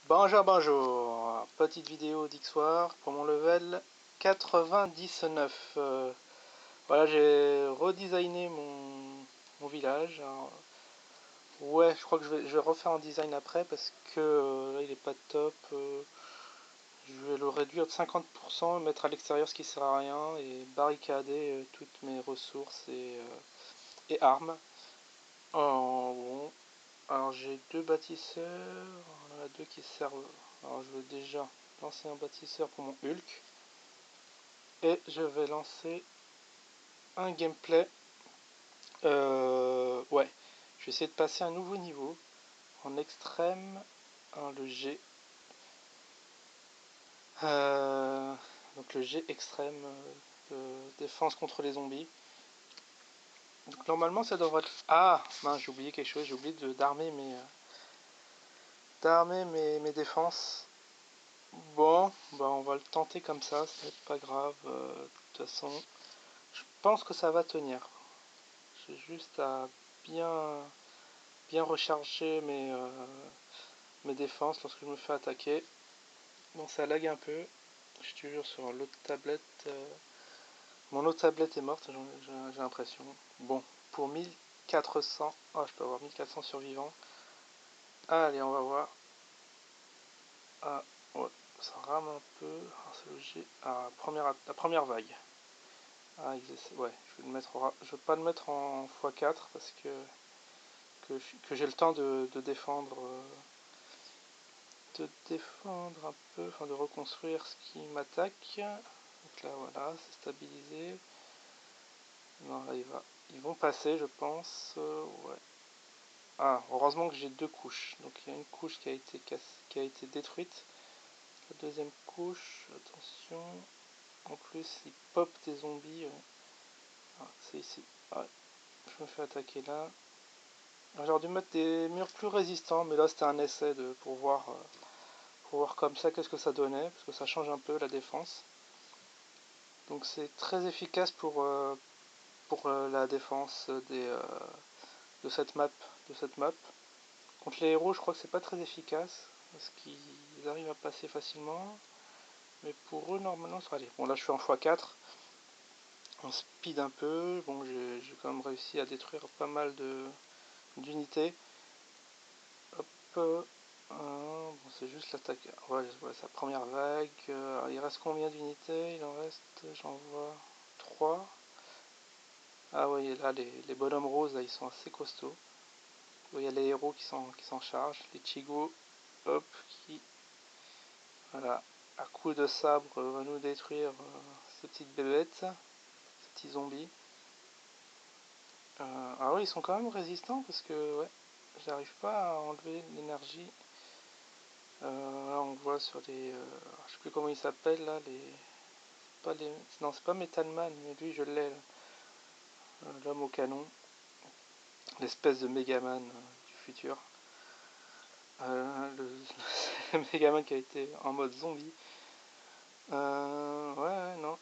Bonjour, bonjour, petite vidéo d'Xsoir pour mon level 99. Voilà, j'ai redesigné mon village. Alors, ouais, je crois que je vais refaire un design après parce que là il est pas top. Je vais le réduire de 50%, mettre à l'extérieur ce qui sert à rien et barricader toutes mes ressources et armes. Bon. Alors j'ai deux bâtisseurs, on en a deux qui servent. Alors je vais déjà lancer un bâtisseur pour mon Hulk. Et je vais lancer un gameplay. Ouais, je vais essayer de passer un nouveau niveau en extrême, le G. Donc le G extrême, défense contre les zombies. Donc normalement ça devrait être... Ah, mince, j'ai oublié quelque chose, j'ai oublié d'armer mes défenses. Bon, bah on va le tenter comme ça va être pas grave. De toute façon, je pense que ça va tenir. J'ai juste à bien recharger mes défenses lorsque je me fais attaquer. Bon, ça lag un peu. Je suis toujours sur l'autre tablette. Mon autre tablette est morte, j'ai l'impression. Bon, pour 1400. Ah, je peux avoir 1400 survivants. Allez, on va voir. Ah, ouais, ça rame un peu. Ah, c'est le G. Ah, la première vague. Ah, ouais, je vais pas le mettre en x4 parce que j'ai le temps de défendre un peu, enfin de reconstruire ce qui m'attaque. Donc là voilà, c'est stabilisé. Non, là ils vont passer, je pense. Ouais. Ah, heureusement que j'ai deux couches. Donc il y a une couche qui a été détruite. La deuxième couche, attention. En plus, il pop des zombies. Ah, c'est ici. Ouais. Je me fais attaquer là. J'aurais dû mettre des murs plus résistants, mais là c'était un essai pour voir comme ça qu'est-ce que ça donnait, parce que ça change un peu la défense. Donc c'est très efficace pour la défense de cette map. Contre les héros, je crois que c'est pas très efficace, parce qu'ils arrivent à passer facilement. Mais pour eux, normalement, ça va aller. Bon, là je suis en x4, on speed un peu. Bon, j'ai quand même réussi à détruire pas mal d'unités. Hop. Bon, c'est juste l'attaque. Ouais, sa première vague. Il reste combien d'unités? Il en reste, j'en vois 3. Ah oui, là, les bonhommes roses, là, ils sont assez costauds. Il y a les héros qui s'en chargent. Les Chigo, hop, qui, voilà, à coup de sabre, va nous détruire ces petites bébêtes, ces petits zombies. Ah oui, ils sont quand même résistants parce que, ouais, j'arrive pas à enlever l'énergie. Là, on voit sur les... je sais plus comment ils s'appellent, là, non, c'est pas Metal Man, mais lui, je l'ai, l'homme au canon. L'espèce de Megaman du futur. Le Megaman qui a été en mode zombie. Ouais, non.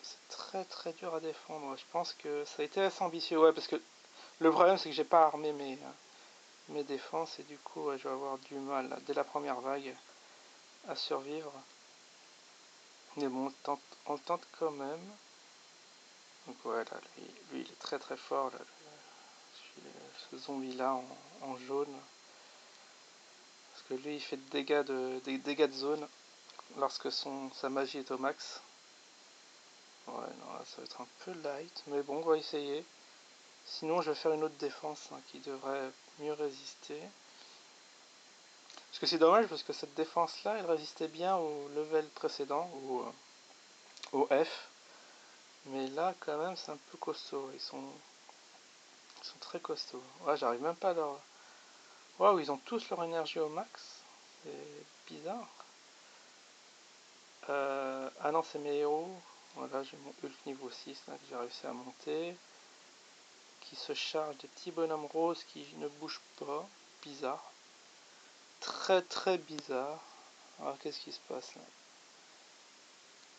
C'est très très dur à défendre. Je pense que ça a été assez ambitieux. Ouais, parce que le problème, c'est que j'ai pas armé mes défenses. Et du coup, ouais, je vais avoir du mal, là, dès la première vague, à survivre. Mais bon, on le tente quand même. Donc ouais, là, lui il est très très fort. Là, ce zombie là en jaune. Parce que lui, il fait des dégâts de zone lorsque sa magie est au max. Ouais, non, là, ça va être un peu light, mais bon, on va essayer. Sinon, je vais faire une autre défense qui devrait mieux résister. Parce que c'est dommage, parce que cette défense-là, elle résistait bien au level précédent, au F. Mais là, quand même, c'est un peu costaud. Ils sont très costauds. Ouais, j'arrive même pas à leur... Waouh, ils ont tous leur énergie au max. C'est bizarre. Ah non, c'est mes héros. Voilà, j'ai mon Hulk niveau 6 là, que j'ai réussi à monter. Qui se charge des petits bonhommes roses qui ne bougent pas. Bizarre. Très très bizarre. Alors qu'est-ce qui se passe là?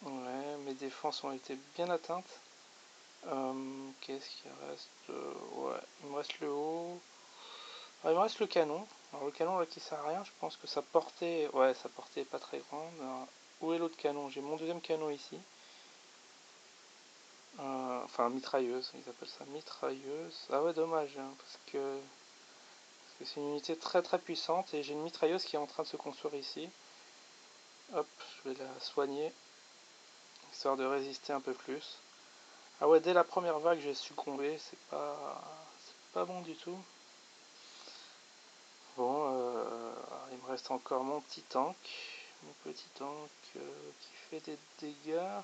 Ouais, mes défenses ont été bien atteintes. Qu'est-ce qui reste? Ouais, il me reste le haut. Ah, il me reste le canon. Alors le canon là qui sert à rien, je pense que sa portée, ouais, sa portée est pas très grande. Alors, où est l'autre canon? J'ai mon deuxième canon ici. Enfin mitrailleuse, ils appellent ça mitrailleuse. Ah ouais, dommage, hein, parce que c'est une unité très très puissante et j'ai une mitrailleuse qui est en train de se construire ici. Hop, je vais la soigner, histoire de résister un peu plus. Ah ouais, dès la première vague j'ai succombé, c'est pas bon du tout. Bon, il me reste encore mon petit tank, qui fait des dégâts.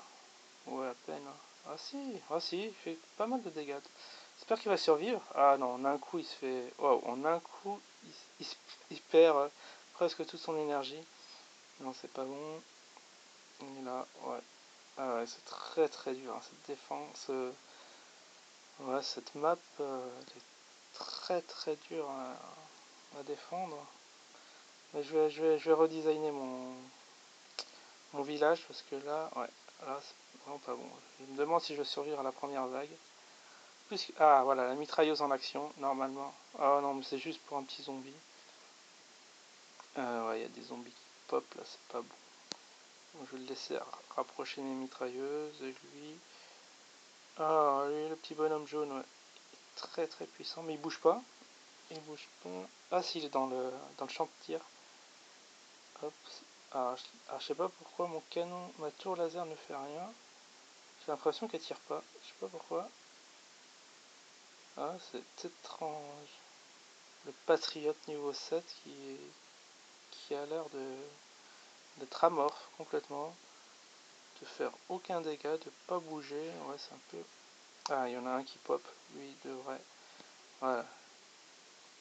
Ouais, à peine. Ah si, il fait pas mal de dégâts. J'espère qu'il va survivre. Ah non, en un coup, il se fait. Waouh, en un coup, il perd presque toute son énergie. Non, c'est pas bon. Il est là, ouais. Ah ouais, c'est très très dur, hein, cette défense. Ouais, cette map, elle est très très dure à défendre. Mais je vais redesigner mon village parce que là, ouais, là, c'est vraiment pas bon. Je me demande si je vais survivre à la première vague. Ah voilà, la mitrailleuse en action, normalement. Ah non, mais c'est juste pour un petit zombie. Ouais, il y a des zombies qui pop là, c'est pas bon. Donc, je vais le laisser rapprocher mes mitrailleuses. Et lui. Ah, lui, le petit bonhomme jaune, ouais. Très très puissant, mais il bouge pas. Il bouge pas. Ah, si, il est dans le champ de tir. Hop. Je sais pas pourquoi mon canon, ma tour laser ne fait rien. J'ai l'impression qu'elle tire pas. Je sais pas pourquoi. Ah, c'est étrange. Le patriote niveau 7 qui a l'air d'être amorphe complètement, de faire aucun dégât, de pas bouger. Ouais, c'est un peu. Ah, il y en a un qui pop, lui il devrait. Voilà.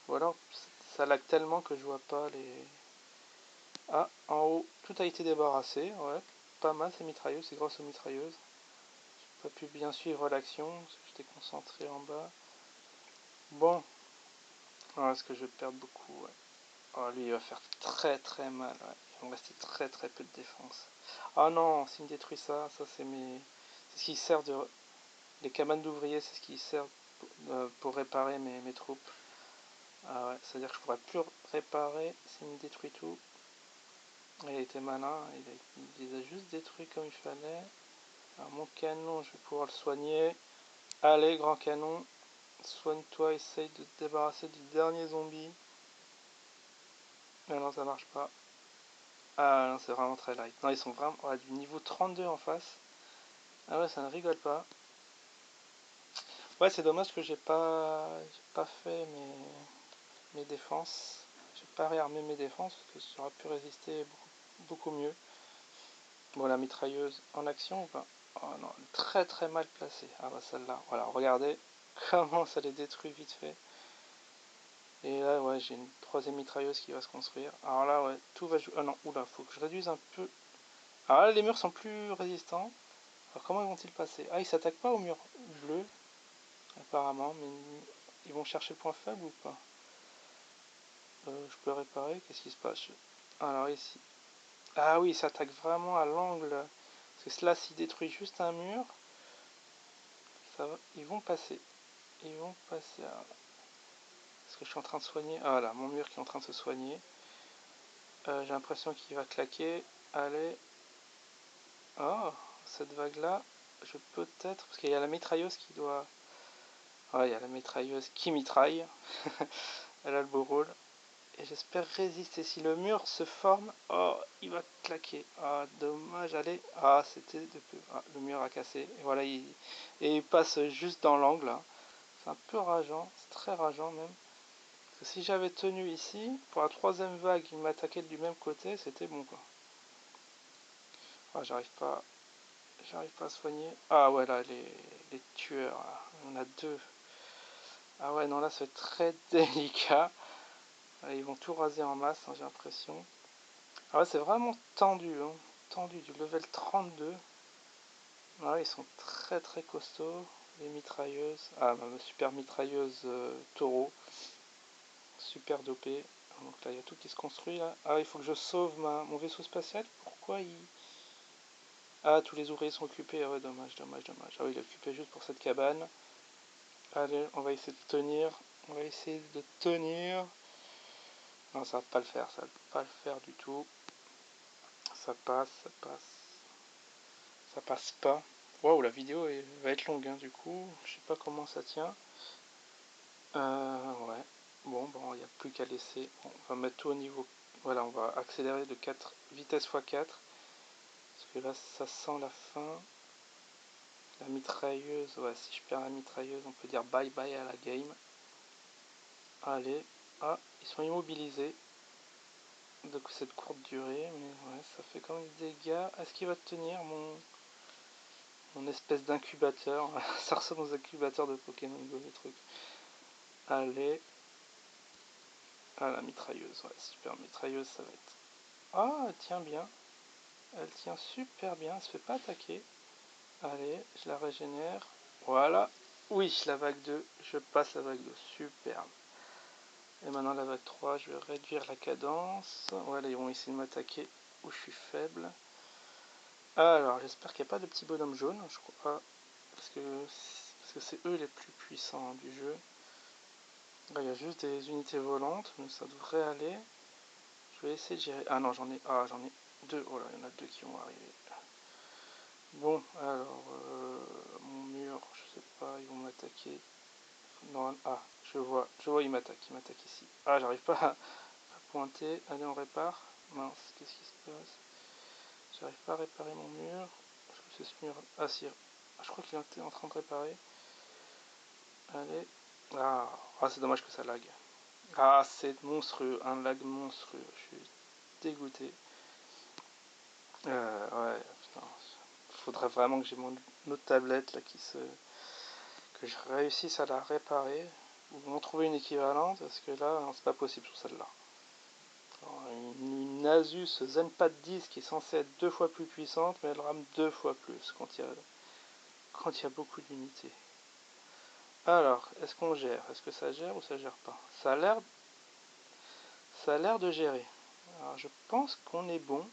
Ou alors ça lag tellement que je vois pas les. Ah, en haut, tout a été débarrassé. Ouais, pas mal ces mitrailleuses, c'est grâce aux mitrailleuses. J'ai pas pu bien suivre l'action, parce que j'étais concentré en bas. Bon, alors est-ce que je vais perdre beaucoup? Ouais. Oh, lui il va faire très très mal. Ouais. Il va me rester très très peu de défense. Ah non, s'il me détruit ça, c'est mes. C'est ce qui sert de. Les cabanes d'ouvriers, c'est ce qui sert pour réparer mes troupes. Ah ouais, c'est-à-dire que je pourrais plus réparer s'il me détruit tout. Il a été malin, il les a juste détruits comme il fallait. Alors mon canon, je vais pouvoir le soigner. Allez, grand canon, soigne-toi, essaye de te débarrasser du dernier zombie. Mais non, ça marche pas. Ah non, c'est vraiment très light. Non, ils sont vraiment du niveau 32 en face. Ah ouais, ça ne rigole pas. Ouais, c'est dommage que j'ai pas fait mes défenses. J'ai pas réarmé mes défenses parce que ça aurait pu résister beaucoup mieux. Bon, la mitrailleuse en action ou pas? Oh non, très très mal placée. Ah bah celle-là, voilà, regardez comment ça les détruit vite fait. Et là, ouais, j'ai une troisième mitrailleuse qui va se construire. Alors là, ouais, tout va jouer. Ah non, oula, faut que je réduise un peu. Alors là, les murs sont plus résistants. Alors comment vont-ils passer? Ah, ils s'attaquent pas au mur bleu, apparemment, mais ils vont chercher le point faible ou pas? Je peux réparer, qu'est-ce qui se passe? Alors ici. Ah oui, ils s'attaquent vraiment à l'angle. Parce que cela, s'il détruit juste un mur, ça va, ils vont passer. Ils vont passer. Parce que je suis en train de soigner. Ah là, mon mur qui est en train de se soigner. J'ai l'impression qu'il va claquer. Allez. Oh, cette vague-là, je peux peut-être. Parce qu'il y a la mitrailleuse qui doit. Ah, il y a la mitrailleuse qui mitraille. Elle a le beau rôle. Et j'espère résister. Si le mur se forme, oh, il va claquer. Ah, dommage, allez. Ah, c'était de peu. Ah, le mur a cassé. Et voilà, il passe juste dans l'angle. Hein. C'est un peu rageant, c'est très rageant même. Parce que si j'avais tenu ici, pour la troisième vague, il m'attaquait du même côté, c'était bon quoi. Ah, j'arrive pas à soigner. Ah ouais, là, les tueurs, là. On a deux. Ah ouais, non, là, c'est très délicat. Ils vont tout raser en masse, hein, j'ai l'impression. Ah ouais, c'est vraiment tendu, hein. Tendu, du level 32. Ah ouais, ils sont très très costauds. Les mitrailleuses. Ah, ma super mitrailleuse taureau. Super dopé. Donc là, il y a tout qui se construit là. Ah, il faut que je sauve mon vaisseau spatial. Pourquoi il. Ah, tous les ouvriers sont occupés. Ah ouais, dommage, dommage, dommage. Ah oui, il est occupé juste pour cette cabane. Allez, on va essayer de tenir. On va essayer de tenir. Non, ça va pas le faire, ça va pas le faire du tout. Ça passe, ça passe. Ça passe pas. Waouh, la vidéo va être longue, hein, du coup. Je sais pas comment ça tient. Ouais. Bon, il n'y a plus qu'à laisser. Bon, on va mettre tout au niveau. Voilà, on va accélérer de 4 vitesse x4. Parce que là, ça sent la fin. La mitrailleuse, ouais, si je perds la mitrailleuse, on peut dire bye bye à la game. Allez. Ah, ils sont immobilisés. Donc cette courte durée, mais ouais, ça fait quand même des dégâts. Est-ce qu'il va tenir mon espèce d'incubateur? Ça ressemble aux incubateurs de Pokémon Go, le truc. Allez. Ah, la mitrailleuse, ouais, super mitrailleuse, ça va être. Ah, elle tient bien. Elle tient super bien, elle se fait pas attaquer. Allez, je la régénère. Voilà. Oui, la vague 2, je passe la vague 2, superbe. Et maintenant la vague 3, je vais réduire la cadence. Voilà, ils vont essayer de m'attaquer où je suis faible. Alors, j'espère qu'il n'y a pas de petits bonhommes jaunes, je crois. Parce que c'est eux les plus puissants du jeu. Là, il y a juste des unités volantes, mais ça devrait aller. Je vais essayer de gérer. Ah non, j'en ai deux. Oh là, il y en a deux qui vont arriver. Bon, alors, mon mur, je sais pas, ils vont m'attaquer. Non, ah, je vois, ils m'attaquent ici. Ah, j'arrive pas à pointer. Allez, on répare. Mince, qu'est-ce qui se passe? J'arrive pas à réparer mon mur. Est-ce que c'est ce mur? Ah, si. Ah, je crois qu'il était en train de réparer. Allez. Ah, c'est dommage que ça lag. Ah, c'est monstrueux, un lag monstrueux. Je suis dégoûté. Ouais, putain. Faudrait vraiment que j'ai mon autre tablette là que je réussisse à la réparer ou m'en trouver une équivalente parce que là, c'est pas possible sur celle-là. Une Asus Zenpad 10 qui est censée être 2 fois plus puissante, mais elle rame 2 fois plus quand il y a beaucoup d'unités. Alors, est-ce qu'on gère? Est-ce que ça gère ou ça gère pas? Ça a l'air de gérer. Alors, je pense qu'on est bon.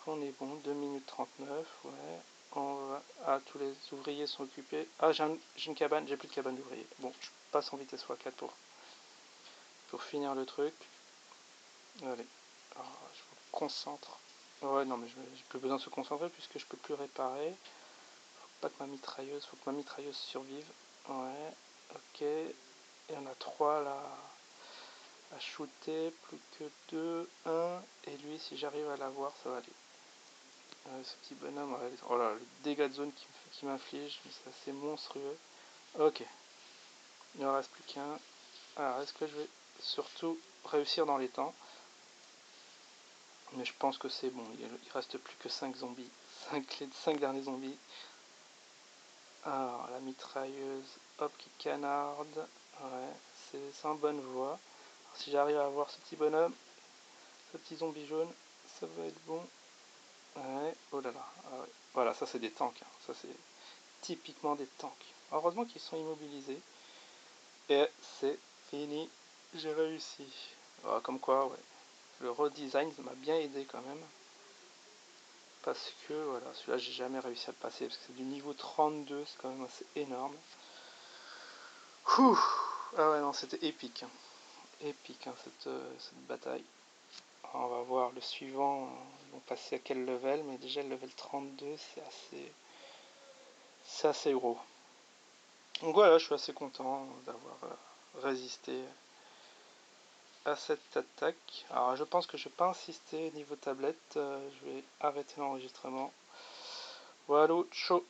2 minutes 39, ouais. Ah, tous les ouvriers sont occupés. Ah, j'ai une cabane, j'ai plus de cabane d'ouvriers. Bon, je passe en vitesse x4 pour finir le truc. Allez, alors, je me concentre. Ouais, non, mais j'ai plus besoin de se concentrer puisque je peux plus réparer. Faut que ma mitrailleuse survive. Ouais, ok. Il y en a 3 là à shooter, plus que 2, 1. Et lui, si j'arrive à l'avoir, ça va aller. Ce petit bonhomme, ouais, oh là, le dégât de zone qui m'inflige, c'est assez monstrueux. Ok, il ne reste plus qu'un. Alors, est-ce que je vais surtout réussir dans les temps? Mais je pense que c'est bon, il reste plus que 5 zombies. 5 derniers zombies. Alors, la mitrailleuse, hop, qui canarde. Ouais, c'est en bonne voie. Alors, si j'arrive à avoir ce petit bonhomme, ce petit zombie jaune, ça va être bon. Ouais, oh là là. Ah ouais. Voilà, ça c'est des tanks. Hein. Ça c'est typiquement des tanks. Heureusement qu'ils sont immobilisés. Et c'est fini. J'ai réussi. Alors, comme quoi, ouais. Le redesign m'a bien aidé quand même. Parce que voilà, celui-là j'ai jamais réussi à le passer. Parce que c'est du niveau 32, c'est quand même assez énorme. Ouh. Ah ouais, non, c'était épique. Épique, hein, cette bataille. Alors, on va voir le suivant. Ils vont passer à quel level. Mais déjà, le level 32, c'est assez gros. Donc voilà, je suis assez content d'avoir résisté à cette attaque. Alors je pense que je ne vais pas insister niveau tablette, je vais arrêter l'enregistrement. Voilà, chaud.